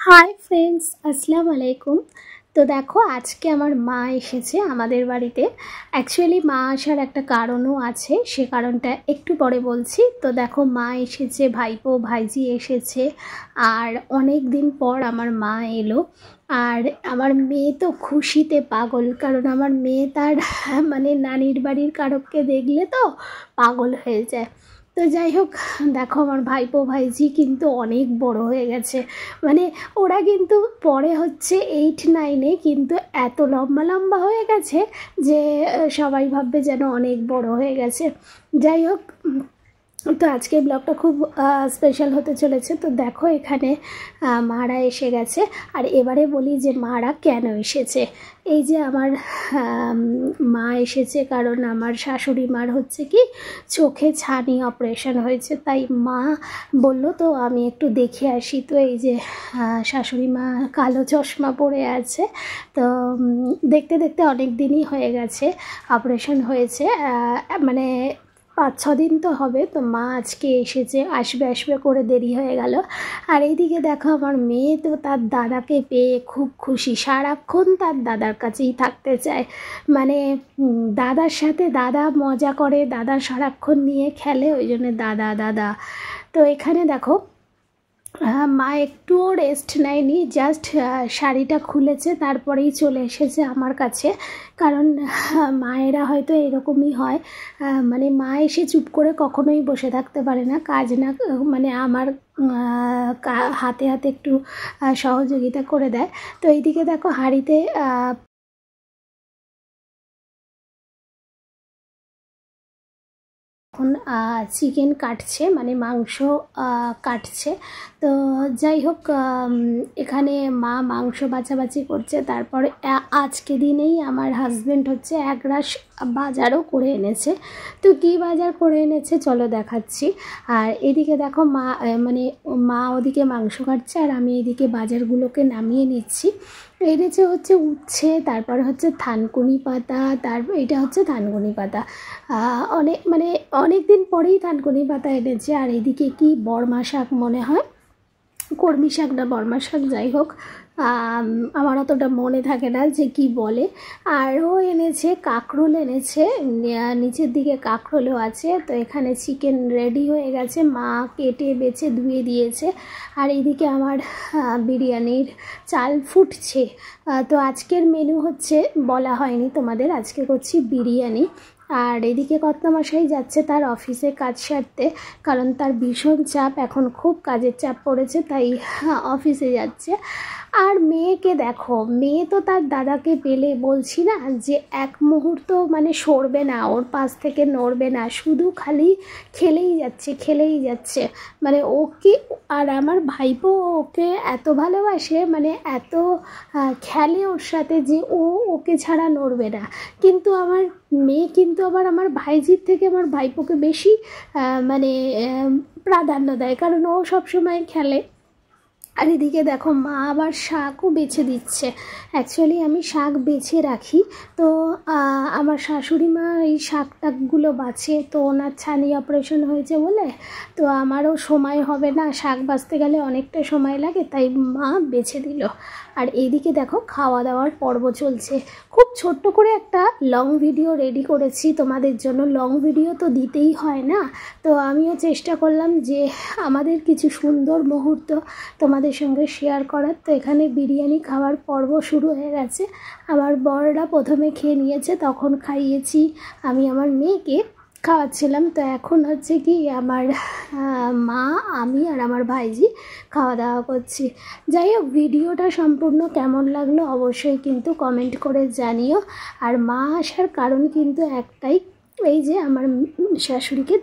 Hi friends, আসসালামু আলাইকুম। তো দেখো, আজকে আমার মা এসেছে আমাদের বাড়িতে। অ্যাকচুয়ালি মা আসার একটা কারণও আছে, সে কারণটা একটু পরে বলছি। তো দেখো, মা এসেছে, ভাইপো ভাইজি এসেছে, আর অনেক দিন পর আমার মা এলো। আর আমার মেয়ে তো খুশিতে পাগল, কারণ আমার মেয়ে তার মানে নানির বাড়ির কারককে দেখলে তো পাগল হয়ে যায়। তো যাই হোক, দেখো আমার ভাইপো ভাইজি কিন্তু অনেক বড় হয়ে গেছে। মানে ওরা কিন্তু পরে হচ্ছে 8-9-এ, কিন্তু এত লম্বা লম্বা হয়ে গেছে যে সবাই ভাববে যেন অনেক বড় হয়ে গেছে। যাই হোক, তো আজকে ব্লগটা খুব স্পেশাল হতে চলেছে। তো দেখো, এখানে মারা এসে গেছে। আর এবারে বলি যে মারা কেন এসেছে। এই যে আমার মা এসেছে কারণ আমার শাশুড়ি মার হচ্ছে কি চোখে ছানি অপারেশন হয়েছে, তাই মা বলল তো আমি একটু দেখে আসি। তো এই যে শাশুড়ি মা কালো চশমা পরে আছে। তো দেখতে দেখতে অনেক দিনই হয়ে গেছে অপারেশন হয়েছে, মানে 5-6 দিন তো হবে। তো মা আজকে এসেছে, আসবে আসবে করে দেরি হয়ে গেল। আর এইদিকে দেখো, আমার মেয়ে তো তার দাদাকে পেয়ে খুব খুশি, সারাক্ষণ তার দাদার কাছেই থাকতে চায়। মানে দাদার সাথে দাদা মজা করে, দাদা সারাক্ষণ নিয়ে খেলে, ওই জন্য দাদা দাদা। তো এখানে দেখো, মা একটুও রেস্ট নেয়নি, জাস্ট শাড়িটা খুলেছে, তারপরেই চলে এসেছে আমার কাছে। কারণ মায়েরা হয়তো এরকমই হয়, মানে মা এসে চুপ করে কখনোই বসে থাকতে পারে না, কাজ না, মানে আমার হাতে হাতে একটু সহযোগিতা করে দেয়। তো এইদিকে দেখো, হাঁড়িতে এখন চিকেন কাটছে, মানে মাংস কাটছে। তো যাই হোক, এখানে মা মাংস বাছাবাছি করছে। তারপরে আজকে দিনেই আমার হাজব্যান্ড হচ্ছে এক রাশ বাজারও করে এনেছে। তো কী বাজার করে এনেছে চলো দেখাচ্ছি। আর এদিকে দেখো, মানে মা ওদিকে মাংস কাটছে আর আমি এদিকে বাজারগুলোকে নামিয়ে নিচ্ছি। এনেছে হচ্ছে উচ্ছে, তারপর হচ্ছে থানকুনি পাতা, তারপর এটা হচ্ছে থানকুনি পাতা, অনেক দিন পরেই থানকুনি পাতা এনেছে। আর এদিকে কি বর্মা শাক মনে হয়, কর্মী শাক না বর্মা শাক, যাই হোক আমার অতটা মনে থাকে না যে কি বলে। আরও এনেছে কাঁকরোল, এনেছে নিচের দিকে কাঁকরোলও আছে। তো এখানে চিকেন রেডি হয়ে গেছে, মা কেটে বেছে ধুয়ে দিয়েছে। আর এইদিকে আমার বিরিয়ানির চাল ফুটছে। তো আজকের মেনু হচ্ছে বলা হয়নি তোমাদের, আজকে করছি বিরিয়ানি। আর এদিকে কর্তামশাই যাচ্ছে তার অফিসে কাজ সারতে, কারণ তার ভীষণ চাপ, এখন খুব কাজের চাপ পড়েছে, তাই অফিসে যাচ্ছে। আর মেয়েকে দেখো, মেয়ে তো তার দাদাকে পেলে বলছি না যে এক মুহূর্ত মানে সরবে না, ওর পাশ থেকে নড়বে না, শুধু খালি খেলেই যাচ্ছে খেলেই যাচ্ছে। মানে ওকে, আর আমার ভাইপো ওকে এত ভালোবাসে, মানে এত খেলে ওর সাথে যে ও ওকে ছাড়া নড়বে না। কিন্তু আমার মেয়ে কিন্তু আবার আমার ভাইজির থেকে আমার ভাইপোকে বেশি মানে প্রাধান্য দেয়, কারণ ও সবসময় খেলে। আর এদিকে দেখো, মা আবার শাকও বেছে দিচ্ছে। অ্যাকচুয়ালি আমি শাক বেছে রাখি, তো আমার শাশুড়ি মা এই শাক টাকগুলো বাছে। তো ওনার ছানি অপারেশন হয়েছে বলে তো আমারও সময় হবে না, শাক বাছতে গেলে অনেকটা সময় লাগে, তাই মা বেছে দিল। আর এইদিকে দেখো, খাওয়া দাওয়ার পর্ব চলছে। খুব ছোট্ট করে একটা লং ভিডিও রেডি করেছি তোমাদের জন্য, লং ভিডিও তো দিতেই হয় না। তো আমিও চেষ্টা করলাম যে আমাদের কিছু সুন্দর মুহূর্ত তোমাদের সঙ্গে শেয়ার করার। তো এখানে বিরিয়ানি খাওয়ার পর্ব শুরু হয়ে গেছে। আমার বড়রা প্রথমে খেয়ে নিয়েছে, তখন খাইয়েছি আমি আমার মেয়েকে, খাওয়াচ্ছিলাম। তো এখন হচ্ছে কি আমার মা, আমি আর আমার ভাইজি খাওয়া দাওয়া করছি। যাই হোক, ভিডিওটা সম্পূর্ণ কেমন লাগলো অবশ্যই কিন্তু কমেন্ট করে জানিও। আর মা আসার কারণ কিন্তু একটাই, এই যে আমার শাশুড়িকে